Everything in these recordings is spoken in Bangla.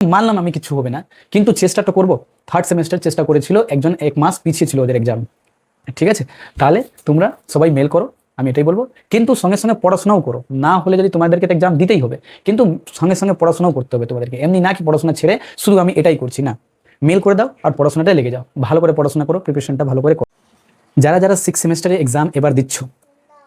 মানলাম আমি কিছু হবে না, কিন্তু চেষ্টাটা করব। থার্ড সেমিস্টার চেষ্টা করেছিল, একজন 1 মাস পিছিয়ে ছিল ওদের এক্সাম, ঠিক আছে? তাহলে তোমরা সবাই মেল করো, আমি এটাই বলবো। কিন্তু সঙ্গে সঙ্গে পড়াশোনাও করো, না হলে যদি তোমাদেরকে এক্সাম দিতেই হবে, কিন্তু সঙ্গে সঙ্গে পড়াশোনাও করতে হবে তোমাদেরকে। এমনি না কি পড়াশোনা ছেড়ে শুধু আমি এটাই করছি, না। মেল করে দাও আর পড়াশোনাটাই লেগে যাও, ভালো করে পড়াশোনা করো, প্রিপারেশনটা ভালো করে করো। যারা যারা 6 সেমিস্টারে এক্সাম এবার দিচ্ছ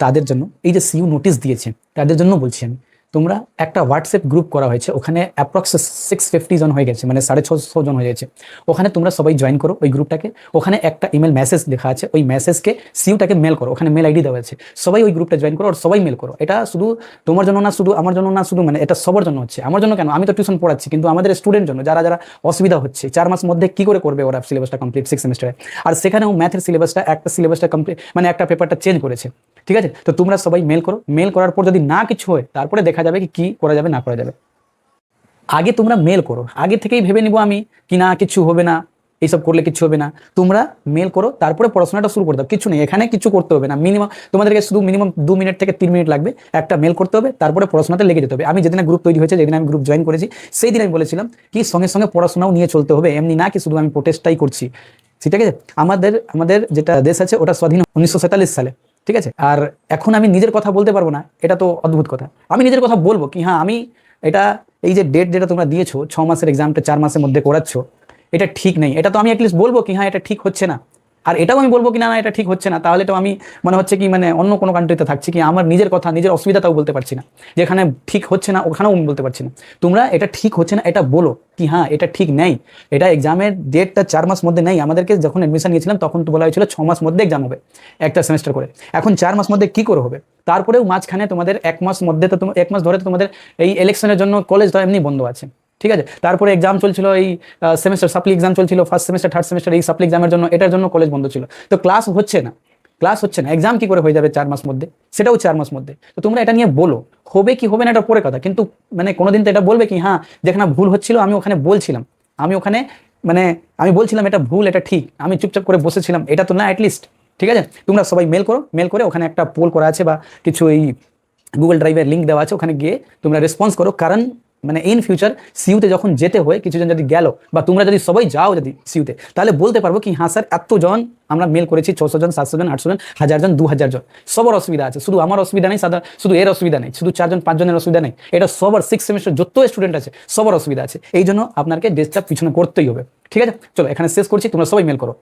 তাদের জন্য এই যে সিইউ নোটিশ দিয়েছে, তাদের জন্য বলছি আমি, তোমরা একটা হোয়াটসঅ্যাপ গ্রুপ করা হয়েছে, ওখানে অ্যাপ্রক্স 650 জন হয়ে গেছে, মানে 650 জন হয়ে গেছে। ওখানে তোমরা সবাই জয়েন করো ওই গ্রুপটাকে। ওখানে একটা ইমেল মেসেজ লেখা আছে, ওই মেসেজকে সিইউটাকে মেল করো, ওখানে মেল আইডি দেওয়া আছে। সবাই ওই গ্রুপটা জয়েন করো আর সবাই মেল করো। এটা শুধু তোমার জন্য না, শুধু আমার জন্য না, শুধু মানে এটা সবার জন্য হচ্ছে। আমার জন্য কেন, আমি তো টিউশন পড়াচ্ছি, কিন্তু আমাদের স্টুডেন্ট জন্য যারা যারা অসুবিধা হচ্ছে, 4 মাস মধ্যে কি করে করবে ওরা সিলেবাসটা কমপ্লিট 6 সেমিস্টারে। আর সেখানেও ম্যাথের সিলেবাসটা একটা সিলেবাসটা কমপ্লিট, মানে একটা পেপারটা চেঞ্জ করেছে, ঠিক আছে? তো তোমরা সবাই মেল করো, মেল করার পর যদি না কিছু হয় তারপরে দেখা যাবে কি করা যাবে না করা যাবে। আগে তোমরা মেল করো, আগে থেকেই ভেবে নিব আমি কি না কিছু হবে না, এইসব করলে কিছু হবে না। তোমরা মেল করো, তারপরে পড়াশোনাটা শুরু করে দাও। কিছু নেই এখানে, কিছু করতে হবে না। মিনিমাম তোমাদেরকে শুধু মিনিমাম 2 মিনিট থেকে 3 মিনিট লাগবে, একটা মেল করতে হবে, তারপরে পড়াশোনাতে লেগে যেতে হবে। আমি যেদিন গ্রুপ তৈরি হয়েছে, যেদিন আমি গ্রুপ জয়েন করেছি, সেই দিন আমি বলেছিলাম কি সঙ্গে সঙ্গে পড়াশোনাও নিয়ে চলতে হবে, এমনি না কি শুধু আমি প্রোটেস্টটাই করছি, ঠিক আছে? আমাদের আমাদের যেটা দেশ আছে ওটা স্বাধীন 1947 সালে, ঠিক আছে? আর এখন আমি নিজের কথা বলতে পারবো না, এটা তো অদ্ভুত কথা। আমি নিজের কথা বলবো কি হ্যাঁ আমি এটা, এই যে ডেট যেটা তোমরা দিয়েছো 6 মাসের এক্সামটা 4 মাসের মধ্যে করাচ্ছ, এটা ঠিক নেই। এটা তো আমি অ্যাটলিস্ট বলবো কি হ্যাঁ এটা ঠিক হচ্ছে না। আর এটাও আমি বলবো কি না না এটা ঠিক হচ্ছে না, তাহলে তো আমি মনে হচ্ছে কি মানে অন্য কোনো কান্ট্রিতে থাকছি, কি আমার নিজের কথা নিজের অসুবিধাটাও বলতে পারছি না, যেখানে ঠিক হচ্ছে না ওখানেও আমি বলতে পারছি না। তোমরা এটা ঠিক হচ্ছে না এটা বলো কি হ্যাঁ এটা ঠিক নেই, এটা এক্সামের ডেটটা 4 মাস মধ্যে নেই। আমাদেরকে যখন অ্যাডমিশন নিয়েছিলাম তখন তো বলা হয়েছিল 6 মাস মধ্যে এক্সাম হবে একটা সেমিস্টার করে, এখন 4 মাস মধ্যে কি করে হবে? তারপরেও মাঝখানে তোমাদের 1 মাস মধ্যে তো 1 মাস ধরে তো তোমাদের এই ইলেকশনের জন্য কলেজ তো এমনি বন্ধ আছে, ঠিক আছে? তারপরে এক্সাম চলছিল, এই সেমিস্টার সাপ্লি এক্সাম চলছিল, ফার্স্ট সেমিস্টার থার্ড সেমিস্টার, এই সাপ্লি এক্সামের জন্য এটার জন্য কলেজ বন্ধ ছিল। তো ক্লাস হচ্ছে না, ক্লাস হচ্ছে না, এক্সাম কি করে হয়ে যাবে 4 মাস মধ্যে, সেটাও 4 মাস মধ্যে। তো তোমরা এটা নিয়ে বলো, হবে কি হবে না এটা পরে কথা, কিন্তু মানে কোনোদিন তো এটা বলবে কি হ্যাঁ যেখানে ভুল হচ্ছিল আমি ওখানে বলছিলাম, আমি ওখানে মানে আমি বলছিলাম এটা ভুল এটা ঠিক, আমি চুপচাপ করে বসেছিলাম, এটা তো না অ্যাটলিস্ট, ঠিক আছে? তোমরা সবাই মেল করো, মেল করে ওখানে একটা পোল করা আছে বা কিছু এই গুগল ড্রাইভের লিঙ্ক দেওয়া আছে, ওখানে গিয়ে তোমরা রেসপন্স করো। কারণ মানে ইন ফিউচার সিইউতে যখন যেতে হয়, কিছুজন যদি গেল বা তোমরা যদি সবাই যাও যদি সিইউতে, তাহলে বলতে পারবো কি হ্যাঁ স্যার এতজন আমরা মেল করেছি, 600 জন 700 জন 800 জন 1000 জন 2000 জন, সবার অসুবিধা আছে, শুধু আমার অসুবিধা নেই, শুধু এর অসুবিধা নেই, শুধু 4 জন 5 জনের অসুবিধা নেই, এটা সবার 6 সেমিস্টার যত স্টুডেন্ট আছে সবার অসুবিধা আছে। এই জন্য আপনাকে ডেস্কটা পিছনে করতেই হবে, ঠিক আছে? চলো এখানে শেষ করছি, তোমরা সবাই মেল করো।